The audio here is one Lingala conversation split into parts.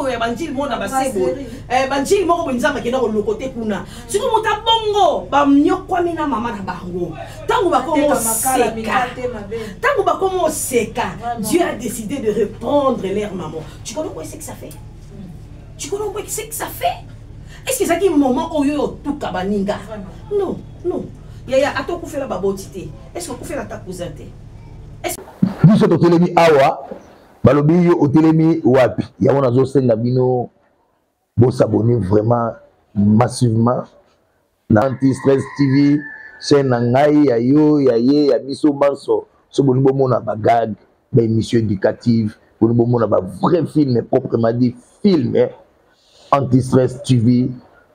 moko ya banjili mona basebo banjili moko bonzama kenda ko lokote kuna siko mota bongo ba mnyokwami na mama na bango tango bakomo seka tango bakomo seka Dieu a décidé de répondre leur maman. Tu connais quoi c'est que ça fait? Tu connais quoi c'est que ça fait? Est-ce que ça qui moment où yo tout kabaninga? Non, non. Yaya ato ku fait la babotité. Est-ce que ku fait la ta cousin té? Est-ce biso to telemi awa balobi yo otelemi wapi? Ya wana zo senga bino bo s'abonner vraiment massivement na Anti-Stress TV chaîne na ngai ya yo ya ye ya biso banso so boni bo mona ba gag ba émission éducative boni bo mona ba vrai film proprement dit film Anti-Stress TV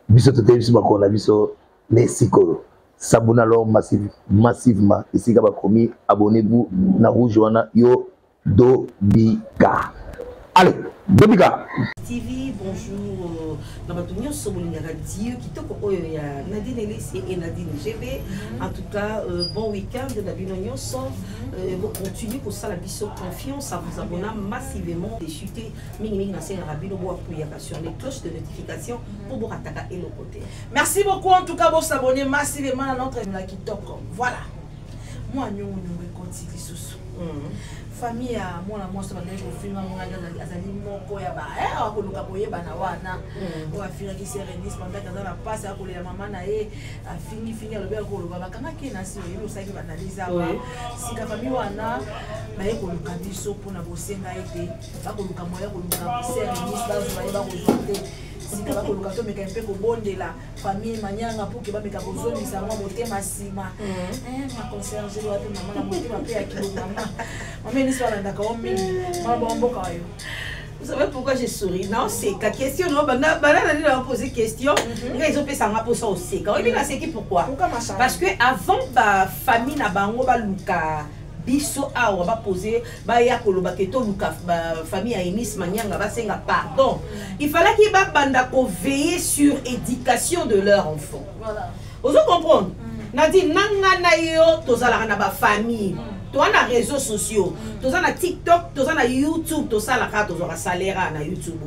biso to telemi ba kona biso les psychologues. S'abonnez alors massivement. Ici, vous avez abonnez-vous na rouge wana yo Dobika. Allez, Dobika. TV, bonjour. Nous avons Dieu qui toko oyo ya Nadine Elisi et Nadine GB. En tout cas, bon week-end de la Binonion sans continuer pour ça la biso confiance à vous abonner massivement et chuter mingi na sen rabino bo appuyer sur les cloches de notification pour vous attaquer et le côté. Merci beaucoup en tout cas pour s'abonner massivement à notre Kitoko. Voilà. Moi nous continue sous. Famille à moi la moi ça va être au film on a azali moko ya ba akoluka koyeba na wana o afira ki serenis pendant que na passe akolela mama na ye afini alobe akoloba bakanga ke na si yo osaki banaliza wa sika famille wana na ye koluka biso pona bosenga ete bakoluka moya koluka serenis bazo ba kozonte sika bakoluka to meka mpe kobondela famille manyanga pour que ba meka kozonisa mwa motema sima ma concierge wa pe mama na motema pe akilo mama vous savez pourquoi j'ai souri? Non, c'est la question. Non, on a posé question. Ils ont fait ça pour ça aussi. Pourquoi? Parce que avant la famille na bango ba luka biso awa ba poser ba ya koloba keto luka famille a Enis Manyanga ba senga pardon. Il fallait qu'ils ba banda ko veiller sur éducation de leur enfant. Voilà. Vous comprenez? Nadi nanga na yo tozala na ba famille. Tu as les réseaux sociaux, tu as TikTok, tu as YouTube, tu as salaire na YouTube.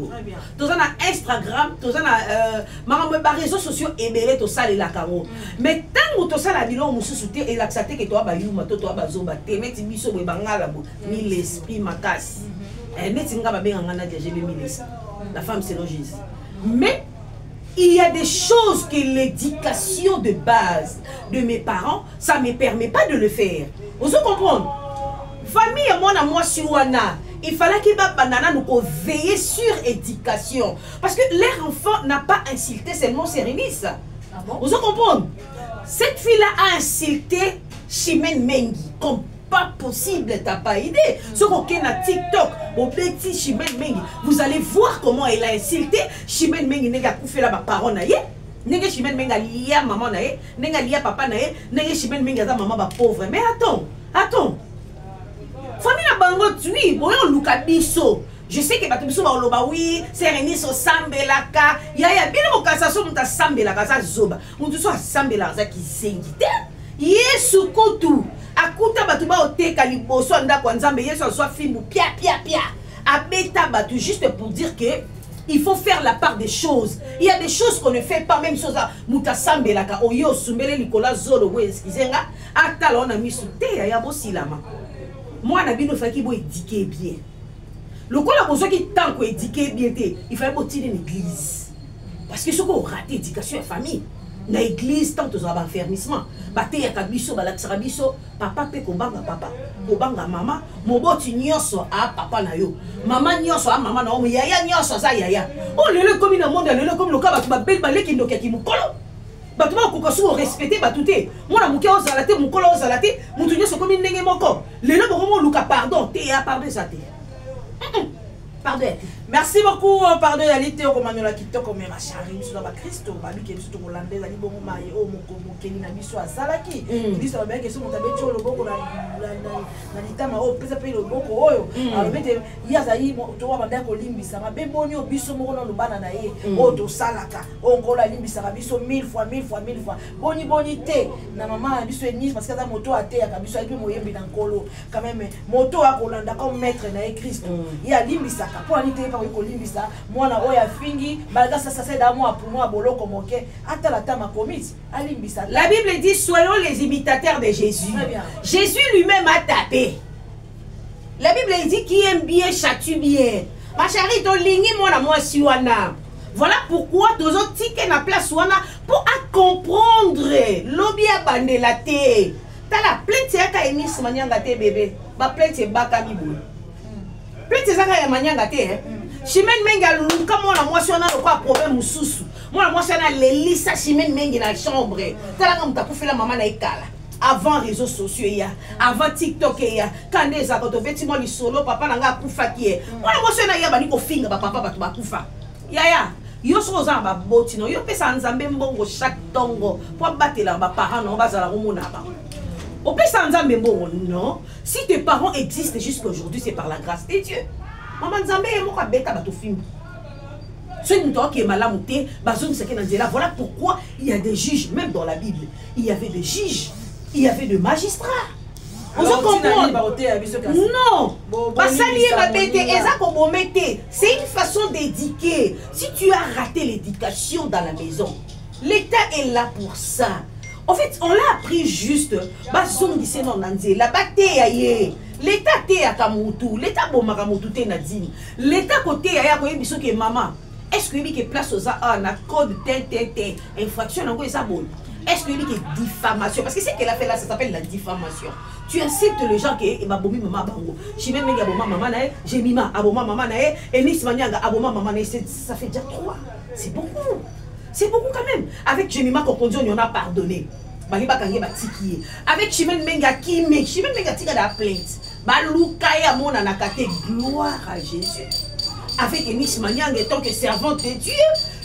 Tu as Instagram, tu as les réseaux sociaux et tu as les caro. Mais tant que tu as la bilan mususuté et l'accepter que tu as bayuma, tu as bazoba, tu as mis biso bangala ni l'esprit makas. La femme c'est logis. Mais il y a des choses que l'éducation de base de mes parents, ça ne me permet pas de le faire. Vous comprenez? Famille, moi, il fallait qu'il nous veiller sur l'éducation. Parce que leur enfant n'a pas insulté seulement Sérénis. Ah bon? Vous comprenez? Cette fille-là a insulté Chimène Mengi. Comme pas possible, t'as pas idée. Ce qu'on a TikTok, au petit Chimène Mengi, vous allez voir comment elle a insulté Chimène Mengi. N'est-ce pas fait la parole naïe? N'est-ce Chimène Mengi a lié maman naïe? N'est-ce lié papa naïe? N'est-ce Chimène Mengi a maman pauvre? Mais attends. Famille na bango tui, boyo luka biso. Je sais que batubiso ba oloba oui, Sérénis au sambelaka. Ya bino ko kasaso muta sambelaka za zoba. Mutu so sambelaka za kisengite. Yesu kutu. Akuta batu ba oteka liboso ndako nzambe Yesu soit fimbu pia. Abeta batu juste pour dire que il faut faire la part des choses. Il y a des choses qu'on ne fait pas, même chose à Mutasambelaka, Oyo, Sumbele, Nicolas, Zolo, excusez-moi, Atala, on a mis sous terre, il y a aussi la main. Moi, on a bien fait qu'il faut éduquer bien. Le coup, la besoin qui tant qu'on éduquer bien, il fallait tirer l'église. Parce que ce qu'on raté l'éducation et la famille, dans l'église, tant que ça enfermissement, baté ya kabiso, balaxarabiso, papa pe kobanga papa, kobanga mama, moboti nyoso a papa na yo, mama nyoso a mama na yo, yaya nyoso za yaya. Oh lele comme dans monde, lele comme le cas ba bel balé qui ndoka ki mukolo. Ba tuba ko kasu respecter ba tuté. Moi na muke ozalate mukolo ozalate, mutu nyoso comme ndenge moko. Lele bomo luka pardon, te ya pardon ça te. Pardon. Merci beaucoup, pardon, Yalité, au Romagnola qui te comme ma chérie, nous sommes à Christo, Babi qui est tout hollandais, Ali Bomo Maï, oh mon Kenny Nabiso à Salaki. Il dit ça va bien que ce mon tabet, le boko, la litama, oh, plus appelé le boko, oh, alors mettez, Yazaï, tu vois, Mandako Limbi, ça m'a béboni au biso, mon nom, le bananaï, oh, to Salaka, oh, Gola Limbi, ça va biso 1000 fois. Bonité, na maman, biso et nice, parce que la moto a terre, à biso, avec moi, dans Colo, quand même, moto à Holanda, comme maître, na Christo, il y a Limbi, ça, pour aller kaka kolimbisa mwana oyo afingi balga ça c'est dans moi pour moi boloko moke ata la tama komiti alimbisa. La Bible dit soyons les imitateurs de Jésus. Jésus lui-même a tapé. La Bible dit qui aime bien châtie bien. Ma chérie, to lingi mona moi siwana. Voilà pourquoi tous autres tickets na place wana pour comprendre lobby abandé la té. T'as la plainte ya ka emis manyanga te bébé. Ba plainte baka bibu. Plainte zaka ya manyanga te. Chimene menga luka mona moi siwana lo kwa problème mususu. Mona moi siwana lelisa chimene mengi na chambre. T'as la comme ta pour faire la maman na ikala. Avant réseaux sociaux avant TikTok quand les akoto vêtements li solo papa nanga kufa kié. Mona moi siwana ya bani ko finga ba papa ba to ba kufa. Yaya yo so za ba botino yo pesa nzambe mbongo chaque tongo pour batela ba parents no bazala komona ba. Au pesa nzambe mbongo non, si tes parents existent jusqu'à aujourd'hui c'est par la grâce de Dieu. Maman nzambe mo ka beta ba to film. Ceux qui est malade voilà pourquoi il y a des juges même dans la Bible. Il y avait des juges, il y avait des magistrats. On se comprend. Non. C'est une façon d'éduquer. Si tu as raté l'éducation dans la maison, l'État est là pour ça. En fait, on l'a appris juste. L'État est à Kamutu, l'État est à Nadine. L'État côté est à maman. Est-ce qu'il y a place aux code infraction est-ce qu'il y a diffamation? Parce que ce qu'elle a fait là, ça s'appelle la diffamation. Tu incites les gens qui est maman bango. Chimène menga aboma maman nae, Jemima aboma maman nae, Enis Manianga aboma maman nae, ça fait déjà 3. C'est beaucoup. C'est beaucoup quand même. Avec Jemima Kokondion, on a pardonné. Avec Chimène menga Kimé, Chimène menga tika da plainte. Balukaye amona nakate, gloire à Jésus. Avec Enis Manianga, tant que servante de Dieu,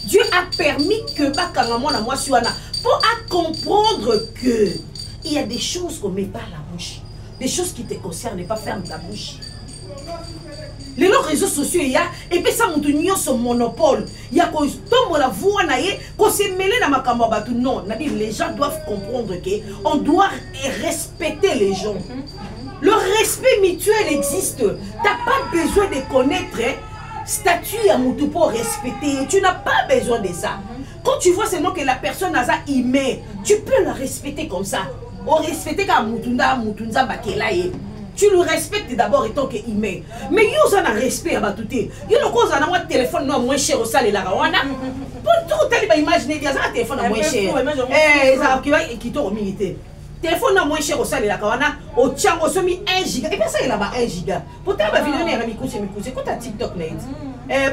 Dieu a permis que Bakangamona moi suana pour comprendre que il y a des choses qu'on ne met pas à la bouche. Des choses qui te concernent, pas ferme ta bouche. Les réseaux sociaux, il y a, et puis ça, on son monopole. Il y a qu'on la voix, qu'on s'est mêlé dans ma caméra. Non, les gens doivent comprendre qu'on doit respecter les gens. Le respect mutuel existe. Tu n'as pas besoin de connaître statut à mon pour respecter. Tu n'as pas besoin de ça. Quand tu vois seulement que la personne a ça aimé, tu peux la respecter comme ça. On respecte comme Moutounda Bakelaye. Tu le respectes d'abord étant que aimé. Mais vous avez un respect à Batouté. Vous avez un téléphone moins cher au salé la Rawana. Pour tout le monde imaginer qu'il y a un téléphone moins cher. Eh, ça qui t'a milité. Téléphone moins cher au salé la Rawana. Au tien, on se met 1 giga. Et bien ça, il y a 1 giga. Pourtant, ma vidéo n'est pas mi quand tu TikTok net.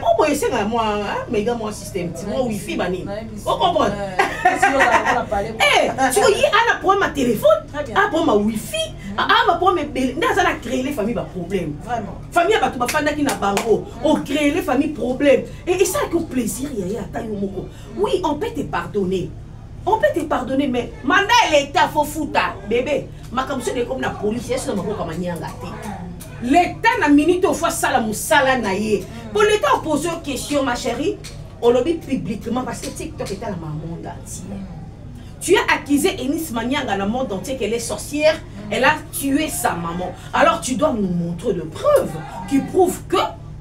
Pour essayer moi, méga mon système, mon wifi bani. Vous comprenez? Tu vois, il y a un problème à téléphone, un problème à wifi, un problème à créer les familles problème. Vraiment. Famille à tout fanda qui n'a pas on crée les familles problème. Et ça avec plaisir, il y a taillomoko. Oui, on peut te pardonner. On peut te pardonner, mais mandat l'État faut foutre, bébé. Ma comme c'est comme la police, c'est comme l'État n'a minute au fois ça la moussala naïe. Pour l'État poser une question, ma chérie, on le dit publiquement parce que TikTok est à la monde entier. Tu as accusé Enis Manianga dans le monde entier qu'elle est sorcière, elle a tué sa maman. Alors tu dois nous montrer de preuves qui prouvent que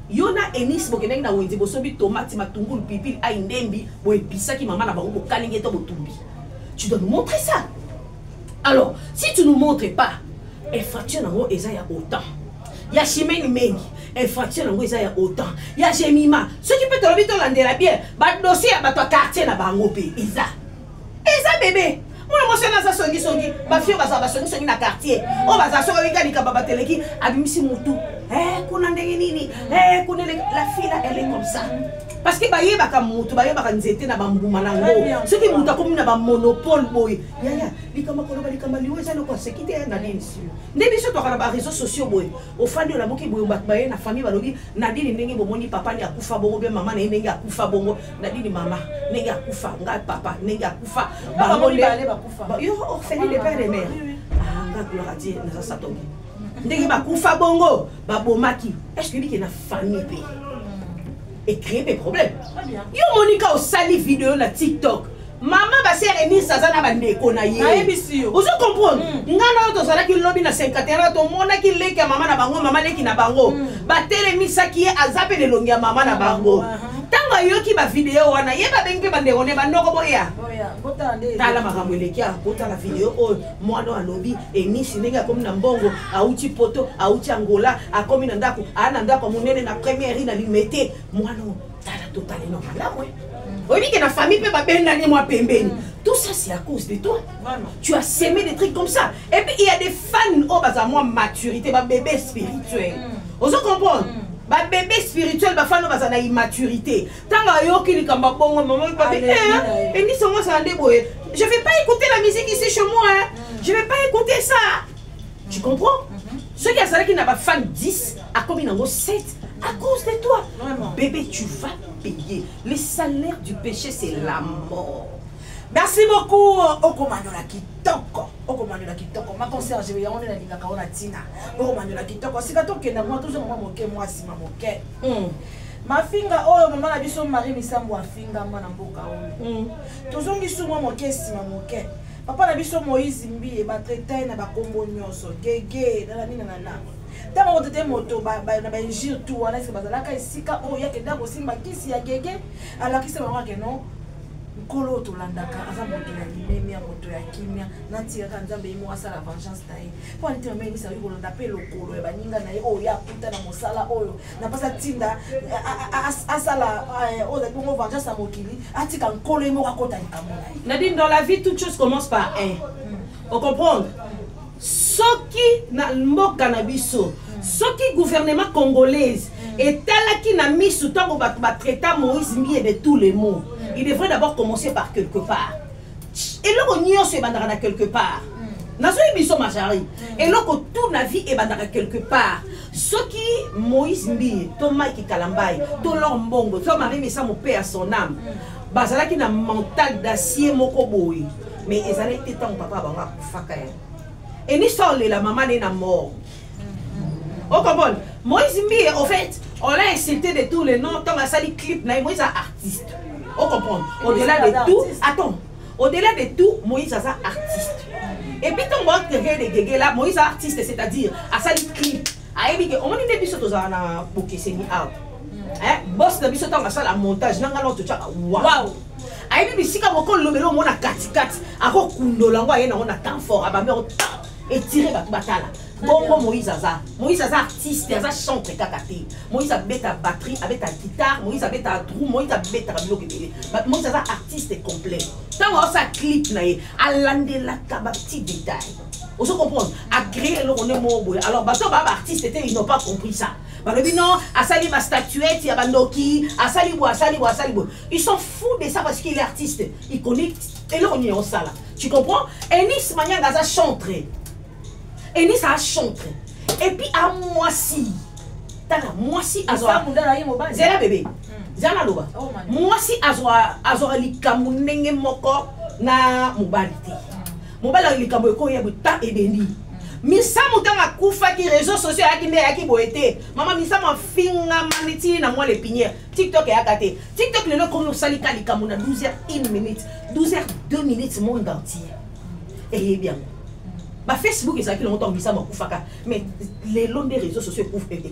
Yona Enis Bokeneng na wende bosobi tomate matungulu pipil a indembi bo episa ki maman na bango bo kalingeto bo tumbi. Tu dois nous montrer ça. Alors, si tu ne nous montres pas, infraction en gros ezaya autant. Il y a Chimène Mengi, infraction en gros ezaya autant. Il y a Jemima, ceux qui peuvent te l'habiter l'andela bien, ba dossier à toi quartier na bango pe Isa. Isa bébé. Moi je suis dans sa songi, ma fille va sa songi na quartier. On va sa songi gani kababa teleki, abimisi mutu. Kuna ndenge nini? Kuna la fille là elle est comme ça. Parce que baye baka mutu, baye baka nzete na bambuma nango. Ce qui muta comme na ba monopole boy. Yaya, likama koloba likama liwe za loko sécurité na dine sur. Ndebi so to kana ba réseaux sociaux boy. Au fandi la moki boy baye na famille balobi nadine ndenge bomoni papa ni akufa bongo be mama na ndenge akufa bongo. Nadine mama ndenge akufa ngai papa ndenge akufa. Bango yo orpheline de père et mère. Ah nga gloire à Dieu na sa tongi. Ndenge bakufa bongo babomaki. Est-ce que lui qui na famille et créer des problèmes. Yo Monica au sali vidéo na TikTok. Maman va ser Enis Sazana bandeko na ye. Vous comprenez? Ngana to sala ki lobi na 51 to mona ki leki maman na bango, maman leki na bango. Ba telemisa ki azape de longi maman na bango. Tanga yoki ba vidéo wana yeba bengi bandeko ne bandoko boya. Tala makambo leki a kota la vidéo o mwana alobi Enis ninga comme na mbongo auti poto auti Angola akomi na ndako ana ndako munene na première na limité mwana tala totalement normal ouais. Oui, que la famille peut pas bien aller moi pembeni. Tout ça c'est à cause de toi. Vraiment. Tu as sémé des trucs comme ça. Et puis il y a des fans oh bah ça moi maturité, bah bébé spirituel. Vous comprenez? Bah bébé spirituel, bah fan bah ça na immaturité. Tant que yo qui kamba bongo maman pas bien. Et ni seulement ça débrouiller. Je vais pas écouter la musique ici chez moi hein. Je vais pas écouter ça. Tu comprends? Ceux qui a ça qui n'a pas fan 10 a commis dans 7 à cause de toi. Vraiment. Bébé, tu vas payer. Le salaire du péché, c'est la mort. Merci beaucoup. Okomanyola kitoko. Okomanyola kitoko. Ma concierge, je vais y aller dans la Kaona Tina. Okomanyola kitoko. Si kato kenda moi toujours moi moke moi si ma moke. Ma finga oh maman la biso mari misambo afinga mwana mboka oh. Tozongi su moi moke si ma moke. Papa na biso Moïse Mbi ba traiter na ba kombo nyonso. Gege na nina na. Tant on était moto ba na ba injure tout wana est-ce que bazala ka isika o ya kenda ko simba kisi ya gege ala kisi ba ke non kolo to landaka aza moto ya limemi ya moto ya kimia na tira ka nzambe imo asa la vengeance na ye po nti meme bisa yuko londa pe lokolo ya baninga na ye o ya puta na mosala oyo na pasa tinda asala o da bongo vengeance na mokili atika nkolo imo ka kota likamona. Nadine, dans la vie toute chose commence par un. Vous comprenez? Soki na mboka na biso soki gouvernement congolaise et talaki na misu tango ba traiter Moïse Mbi de tous les mots, il devrait d'abord commencer par quelque part. Et là on y se bandara na quelque part. Na so biso majari et là ko tout na vie e bandara quelque part. Soki Moïse Mbi to Mike Kalambai to Lombongo to Marie Messa mon père son âme bazalaki na mental d'acier moko boy mais ezala été tant papa banga kufaka. Et ni sort la maman est mort. Au Gabon, Moïse Mbi, en fait, on l'a insulté de tous les noms, tant à sali clip, Moïse est artiste. Au comprendre. Au-delà de tout, attends, au-delà de tout, Moïse est artiste. Et puis, ton mot de là, Moïse est artiste, c'est-à-dire, à sali clip. À ébi, on dit des bisotos à la bouquet, c'est ni out. Boss de bisotos à la montage, n'a pas l'autre tchaka. Waouh! À ébi, si quand on le mélo, on a 4-4, à quoi kundo l'envoi, on a temps fort, à ma et tirer batala. Bon Moïse Aza artiste, Aza chante kakate. Moïse a bête à batterie, avec ta guitare, Moïse a bête à trou, Moïse a bête à bloc et Moïse Aza artiste complet. Tant on sa clip naïe, à l'ande la taba petit détail. On se comprend, à créer le rené mot. Alors bateau baba artiste était, ils n'ont pas compris ça. Bah le non, à sali ma statuette, il y a bandoki, à salibo. Ils sont fous de ça parce qu'il est artiste. Ils connaissent et là on est en salle. Tu comprends? Enis Mania Gaza chanterait. Et ça a chanté. Et puis à moi si. Moi si azwa. Zela bébé. Zela loba. Moi si azwa likamunenge moko na mobilité. Mobile likamu ko ya buta ebeni. Misa mutanga kufa ki réseaux sociaux ya ki boete. Maman misa ma finga maniti na moi les pinières. TikTok ya kate. TikTok le comme salika likamu na 12h 1 minute, 12h 2 minutes monde entier. Et bien. Bah Facebook et ça qui longtemps mis ça m'a koufaka mais les longs des réseaux sociaux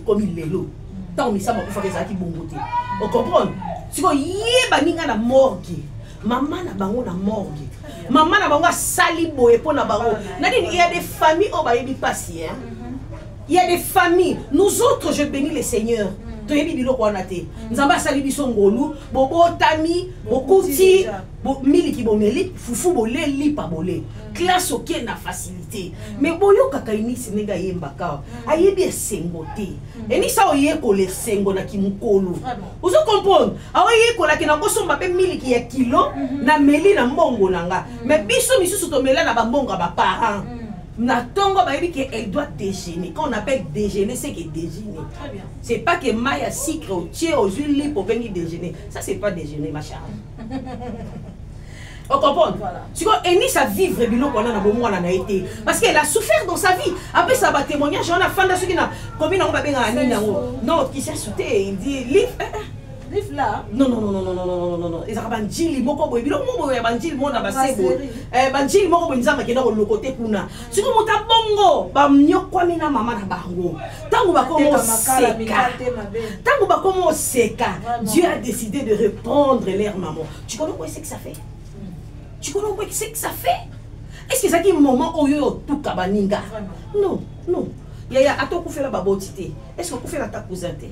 comme il les lots tant mis ça m'a koufaka ça qui bon côté on comprend si ko yeba ninga na morgue maman na bango na morgue maman na bango sali boye pour na bango il y a des familles au bayebi passi hein il y a des familles nous autres je bénis le Seigneur toyebi biloko wana te nzamba sali biso ngolu bobo tami bokuti miliki bomeli fufu bolé lipa bolé classe ok na facilité mais boyo kaka inisi nega yemba ka ayebi esengote eni sa oye ko le sengo na kimukolo vous comprendre aoye ko la kina kosomba pe miliki ya kilo na meli na mbongo nanga mais biso misusu to mela na bambongo ba parents na tongo bayebi que elle doit déjeuner. Quand on appelle déjeuner, c'est que déjeuner. Très bien. C'est pas que maille sucre au thé aux huiles pour venir déjeuner. Ça c'est pas déjeuner ma chère. On comprend. Voilà. Tu vois, Eni ça vivre bilo qu'on a na bomo na été parce qu'elle a souffert dans sa vie. Après ça va témoigner, j'en ai fan de ceux qui n'a combien on va bien à Nina. Non, qui s'est sauté, il dit livre Live là. Non. Ils ont banjili moko boy. Bilo moko ya banjili mona basebo. Banjili moko boy nzamba kena ko lokote kuna. Siko muta bongo ba mnyokwami na mama na bango. Tango ba komo seka. Tango ba komo seka. Dieu a décidé de reprendre leur maman. Tu connais quoi c'est que ça fait? Tu connais quoi c'est que ça fait? Est-ce que ça qui moment oyo tout kabaninga? Non. Yaya ato kufela babotité. Est-ce que kufela ta cousin té?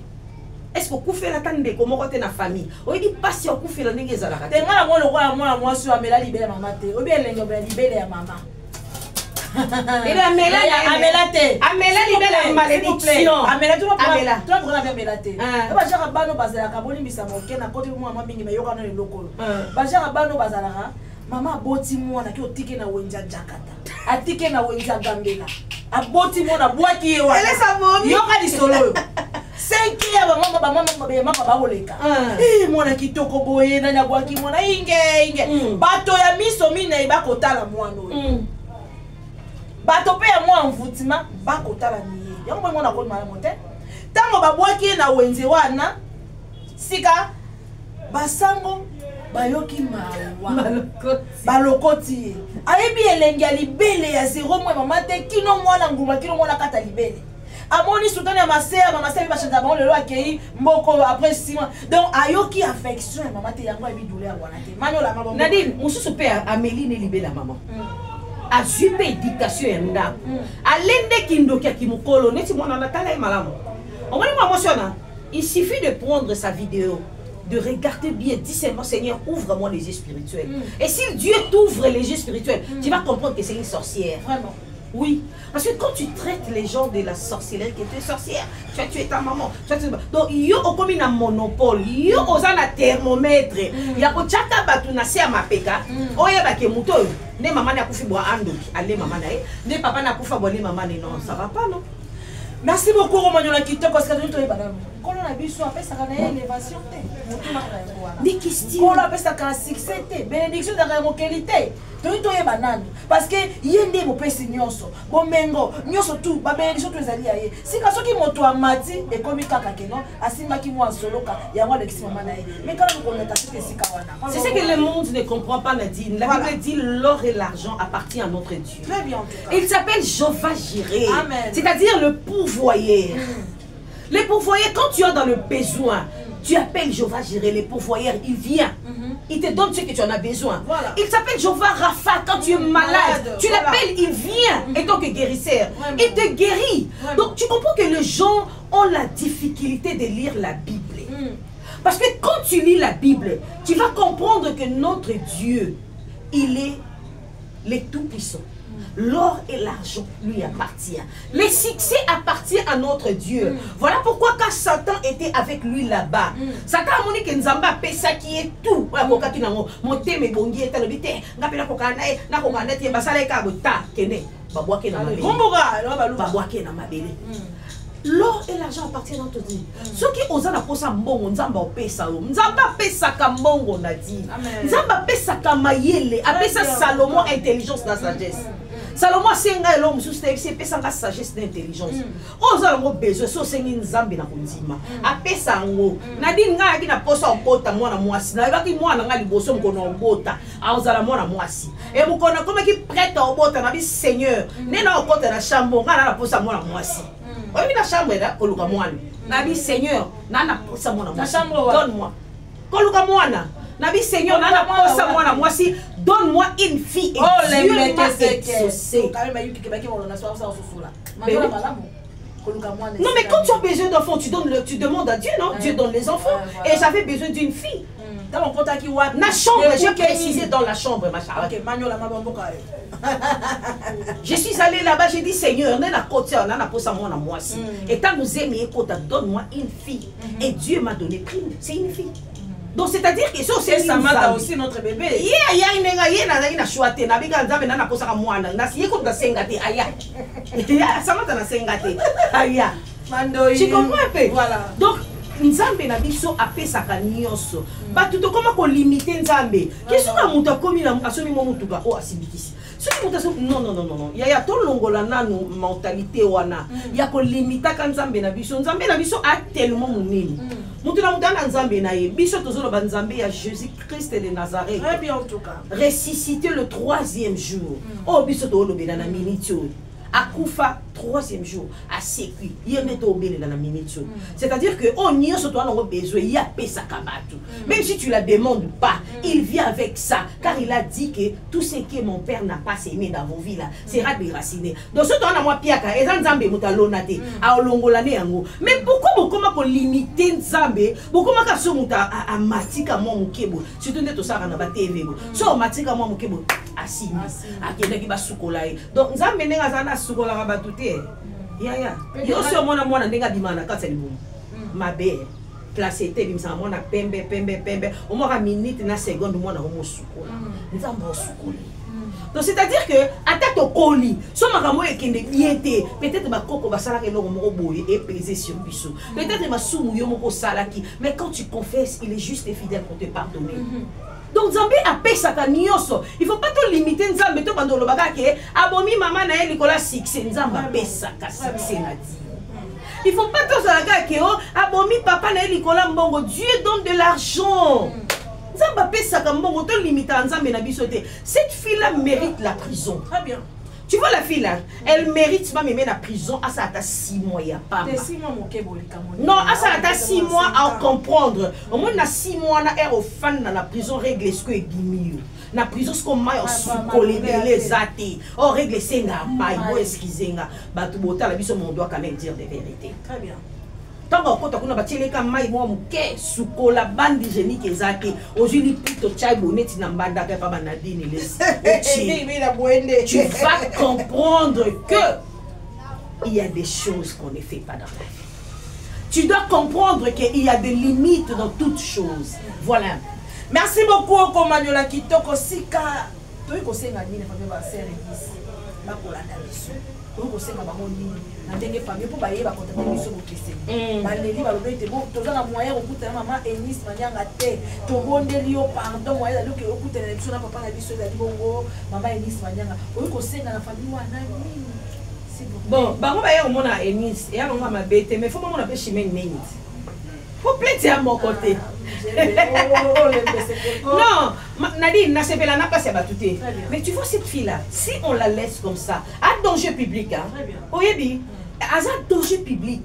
Est-ce que kufela ta ndeko moko té na famille? Oyi di pasi o kufela ndenge za la kate. Tenga na molo kwa moi sur amela libérer maman té. Obi elengo ba libérer ya maman. Amela libérer malédiction. Amela tu vas prendre amela té. Ba jara bano bazala ka boni bisa moke na côté moi mingi me yoka na lokolo. Ba jara bano bazala ka mama boti mwana ki otike na wenja Jakarta. Atike na wenja Gambela. Aboti mwana bwaki yewa. Elle sa momi. Yoka di solo. 5 ya mama ba oleka. Mwana kitoko boye na bwaki mwana inge. Bato ya miso mina iba kotala mwana oyo. Bato pe ya mwa mvutima ba kotala niye. Yango mwana ko mala mote. Tango ba bwaki na wenze wana sika basango bayoki mawa balokoti ayebi elenge ya libele ya zero mwe mama te kino mwana nguma kino mwana kata libele amoni sultani ya masea mama sebi bachanga bango lelo akei mboko après 6 mois donc ayoki affection ya mama te yango ebi douleur wana te manyola mabo Nadine mususu pe Amélie ne libela maman azwi pe éducation ya ndako alende kindoki ya kimukolo neti mwana natala ye malamu omoni mwa mosiona il suffit de prendre sa vidéo de regarder bien, dis seulement Seigneur, ouvre-moi les yeux spirituels. Et si Dieu t'ouvre les yeux spirituels, tu vas comprendre que c'est une sorcière. Vraiment. Oui. Parce que quand tu traites les gens de la sorcellerie, que tu es sorcière, tu as tué ta maman. Donc, il y a comme un monopole. Il y a un thermomètre. Il y a un chaka batu na se mapeka. Oye ba ke muto. Ne maman na kufi boa andoki. Allez maman na. Ne papa na kufa boa maman non, ça va pas non. Merci beaucoup Romanyola Kitoko parce que nous te badam. Quand on a vu soit après ça a une élévation té. Des questions. Quand on a ça succès té, bénédiction de la qualité. Nous te banane parce que yende mo pesi nyonso. Bomengo, nyonso tout, ba bénédiction to ezali aye. Si ka soki moto amati e komi kaka keno, asimba ki mo soloka, ya moi l'ex maman na ye. Mais quand on connaît ta c'est sika wana. C'est ce que le monde ne comprend pas Nadine. La Bible dit l'or et l'argent appartient à notre Dieu. Très bien en tout cas. Il s'appelle Jéhovah Jireh. Amen. C'est-à-dire le pourvoyeur. Les pourvoyeurs, quand tu es dans le besoin, tu appelles Jéhovah Jireh, le pourvoyeur, il vient. Il te donne ce que tu en as besoin. Voilà. Il s'appelle Jéhovah Rapha quand tu es malade. Tu l'appelles, il vient. Et donc guérisseur. Il te guérit. Donc tu comprends que les gens ont la difficulté de lire la Bible. Parce que quand tu lis la Bible, tu vas comprendre que notre Dieu, il est le Tout-Puissant. L'or et l'argent lui appartient. Le succès appartient à notre Dieu. Voilà pourquoi quand Satan était avec lui là-bas, Satan a dit que Nzamba a ça qui est tout. L'or et l'argent appartiennent à notre Dieu. Ceux qui osent la posa mbongo, Nzamba opesa o. Nzamba pesa ka mbongo na di. Nzamba pesa ka mayele, apesa Salomon intelligence na sagesse. Salomon senga l'homme sous c'est pesa ka sagesse na intelligence. Oza ngo besoin so sengi Nzambe na kundima. Apesa ngo. Na di nga ki na posa okota mwana mwasi. Na baki mwana nga liboso mkono obota. Aozala mwana mwasi. E mkono comme ki prête obota na bi Seigneur. Nena okota na chambo nga na posa mwana mwasi. Oui, la chambre est là, Koluka Moana. Nabi Seigneur, Nana Posa Moana. La chambre, donne-moi. Koluka Moana. Nabi Seigneur, Nana Posa Moana. Moi si, donne-moi une fille. Et oh, Dieu m'a exaucé. Non, mais quand tu as besoin d'enfants, tu demandes à Dieu, non? Dieu donne les enfants. Et j'avais besoin d'une fille. Dans mon contact, la chambre, j'ai précisé dans la chambre, ma chérie. Je suis allée là-bas, j'ai dit Seigneur, on a la côte, on a la pose à moi, moi aussi. Et quand nous aimons, donne-moi une fille. Et Dieu m'a donné prime, c'est une fille. Donc c'est-à-dire que c'est ça m'a aussi notre bébé. Il y a une chouette, na biga nzambe na posa moi na si yeko na sengate aya. Ça m'a na sengate aya. Tu comprends un peu? Voilà. Donc Nzambe na biso apesaka nyonso. Ba tout comment ko limiter Nzambe. Qu'est-ce que mutu akomi na asomi mo mutuka o asibikisi. Non. Il y a tout longola nanu mentalité wana. Il y a ko limiter kan Nzambe na biso. Nzambe na biso a tellement munini. Mutuna mutana nzambe na ye. Biso tozolo ba nzambe ya Jésus-Christ de Nazareth. Très bien en tout cas. Ressuscité le 3e jour. Oh biso to lobela na minute. Akufa 3e jour à sécu yeneto obele dans la minute. C'est-à-dire que on y a surtout on a besoin il y a pesa kabatu. Même si tu la demandes pas, il vient avec ça car il a dit que tout ce que mon père n'a pas semé dans vos vies là sera déraciné. Donc ce temps on a moi piaka et nzambe mutalonate a olongolane yango. Mais pourquoi beaucoup ko limiter nzambe? Beaucoup ka so muta a matika mo mukebo. Surtout ndeto saka na ba TV go. So matika mo mukebo asimi akende ki basukola. Donc nzambe nenga zana sukola ka batute. Ya yo so mona ndenga bimana katsa libumu mabe placé te bimsa mona pembe au moins minute na seconde mona homo sukola nzamba sukola. Donc c'est-à-dire que attaque au colis so makamo ekende bien te peut-être ba koko ba sala ke lo moko boye et peser sur biso peut-être ma sumu yo moko salaki mais quand tu confesses il est juste et fidèle pour te pardonner. Donc Nzambe a payé sa kanyoso. Il faut pas te limiter Nzambe to bando lo bagake abomi maman na ye likola succès Nzamba a payé sa succès na dit. Il faut pas te salaga ke o abomi papa na ye likola mbongo. Dieu donne de l'argent. Nzamba a payé sa mbongo to limiter Nzambe na biso te. Cette fille là mérite la prison. Très bien. Tu vois la fille là, elle mérite pas même la prison à ça à 6 mois il y a pas. Non, à ça à 6 mois à comprendre. Au moins na 6 mois na er au fan dans la prison règle ce que bimio. Na prison ce qu'on m'a sous collé les athées. On règle c'est na maille, bon excusez nga. Ba tout bota la biso mon doit quand même dire des vérités. Très bien. Tant qu'on a battu comme maille moi muke sous la bande hygiénique ezaki aujourd'hui plutôt chai bonnet n'ambanda pas banadine les tu vas comprendre que il y a des choses qu'on ne fait pas dans la vie. Tu dois comprendre qu'il y a des limites dans toutes choses. Voilà. Merci beaucoup Komanyola Kitoko Sika. Toi ko senga ni na famille ba sere 10 ba ko la daliso. Toi ko senga ba moni na ndenge famille pour ba yeba kontakter biso ko kese. Ba leli ba lobe te bon toza na moyen okuta maman Enis Manyanga te. To bondeli yo pardon moyen ali ke okuta na biso na papa na biso ezali bongo maman Enis Manyanga. Oyo ko senga na famille wana nini? Bon, bango ba ya mona Enis et alonga mabete mais faut mona pe chimene nini. Faut plaisir à mon côté. Non, Nadine, n'a pas sa batouté. Mais tu vois cette fille-là, si on la laisse comme ça, à danger public, hein, Oyebi, à danger public.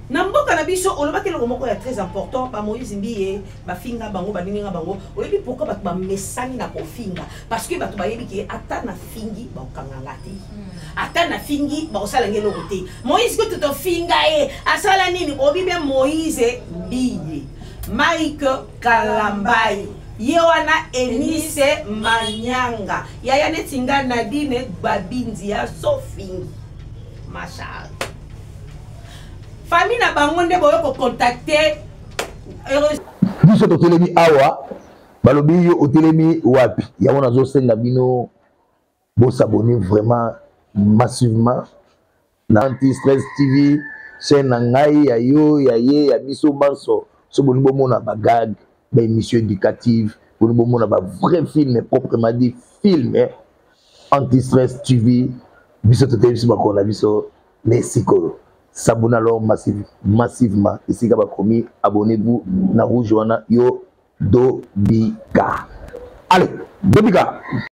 Nambo cannabis, on va que le moment est très important, par Moïse Mbiye, ma finga bango, baninga bango. Oyebi pourquoi bat ma message na ko finga? Parce que bat ba yebi ki ata na fingi ba kangangati. Ata na fingi ba osala ngelo roté. Moïse que tu finga e asala nini obi bien Moïse Mbiye. Mike Kalambai. Yewana Enise Manyanga. Yaya netinga Nadine Babinzi ya Sophie. Machal. Famille na bangonde boyo ko contacter. Biso to telemi awa. Balobi yo otelemi wapi. Yawona zo senga bino bo s'abonner vraiment massivement na Anti-Stress TV chaîne ngai ya yo ya ye ya biso banso. So bon mona ba gag, ba émission éducative, bon mona ba vrai film proprement dit film Anti-Stress TV. Biso to telemi ba ko na biso les sikolo. S'abonnez alors massivement. Ici, abonnez-vous na rouge wana yo Dobika. Allez, Dobika.